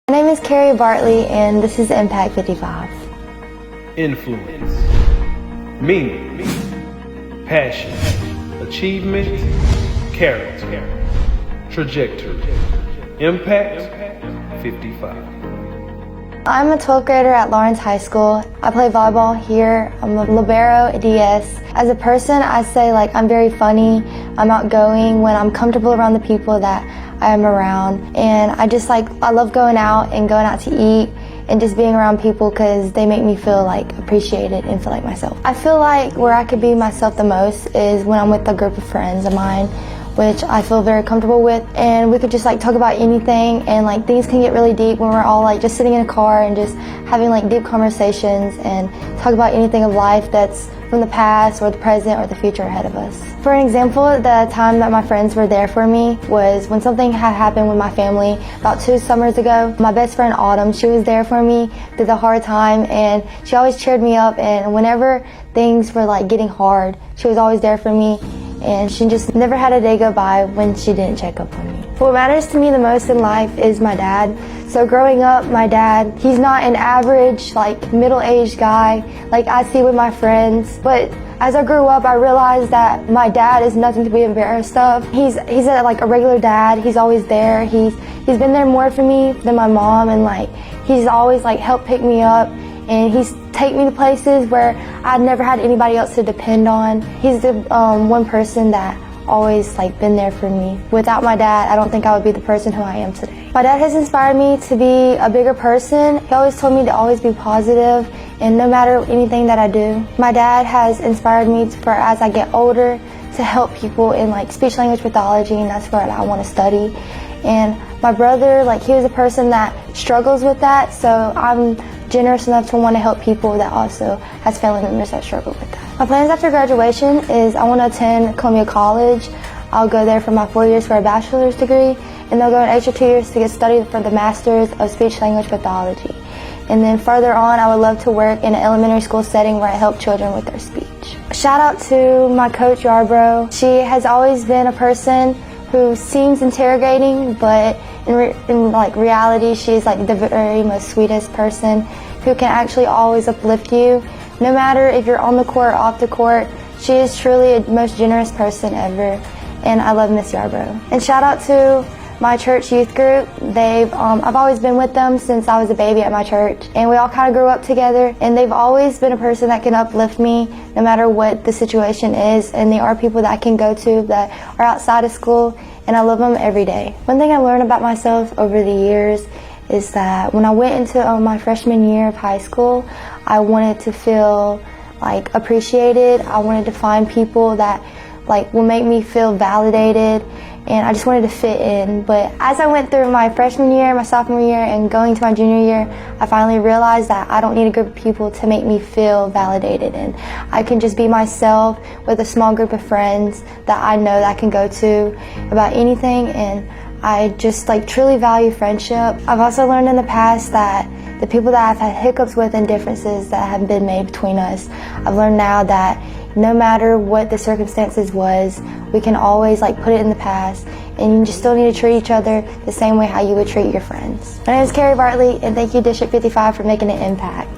My name is Carrie Bartley, and this is Impact 55. Influence, meaning, passion, achievement, character, trajectory, Impact 55. I'm a 12th grader at Lawrence High School. I play volleyball here. I'm a libero, a DS. As a person, I say I'm very funny. I'm outgoing when I'm comfortable around the people that I am around. And I love going out to eat and just being around people because they make me feel appreciated and feel like myself. I feel like where I could be myself the most is when I'm with a group of friends of mine, which I feel very comfortable with, and we could just talk about anything, and things can get really deep when we're all just sitting in a car and just having deep conversations and talk about anything of life that's from the past or the present or the future ahead of us. For an example, the time that my friends were there for me was when something had happened with my family about 2 summers ago. My best friend Autumn, she was there for me through the hard time, and she always cheered me up, and whenever things were getting hard, she was always there for me. And she just never had a day go by when she didn't check up on me. What matters to me the most in life is my dad. So growing up, my dad, he's not an average, middle-aged guy like I see with my friends. But as I grew up, I realized that my dad is nothing to be embarrassed of. He's a regular dad. He's always there. He's been there more for me than my mom, and he's always helped pick me up. And he's take me to places where I'd never had anybody else to depend on. He's the one person that always been there for me. Without my dad, I don't think I would be the person who I am today. My dad has inspired me to be a bigger person. He always told me to always be positive, and no matter anything that I do. My dad has inspired me for as I get older to help people in speech language pathology, and that's what I want to study. And my brother, he was a person that struggles with that, so I'm generous enough to want to help people that also has family members that struggle with that. My plans after graduation is I want to attend Columbia College. I'll go there for my 4 years for a bachelor's degree, and they'll go an extra 2 years to get studied for the master's of speech language pathology. And then further on, I would love to work in an elementary school setting where I help children with their speech. Shout out to my coach Yarbrough. She has always been a person who seems interrogating, but in reality, she's the very most sweetest person who can actually always uplift you. No matter if you're on the court or off the court, she is truly the most generous person ever, and I love Miss Yarbrough. And shout out to my church youth group. I've always been with them since I was a baby at my church, and we all kind of grew up together, and they've always been a person that can uplift me no matter what the situation is, and they are people that I can go to that are outside of school, and I love them every day. One thing I learned about myself over the years is that when I went into my freshman year of high school, I wanted to feel appreciated. I wanted to find people that will make me feel validated, and I just wanted to fit in. But as I went through my freshman year, my sophomore year, and going to my junior year, I finally realized that I don't need a group of people to make me feel validated, and I can just be myself with a small group of friends that I know that I can go to about anything, and I just truly value friendship. I've also learned in the past that the people that I've had hiccups with and differences that have been made between us, I've learned now that no matter what the circumstances was, we can always put it in the past, and you just still need to treat each other the same way how you would treat your friends. My name is Carrie Bartley, and thank you District 55 for making an impact.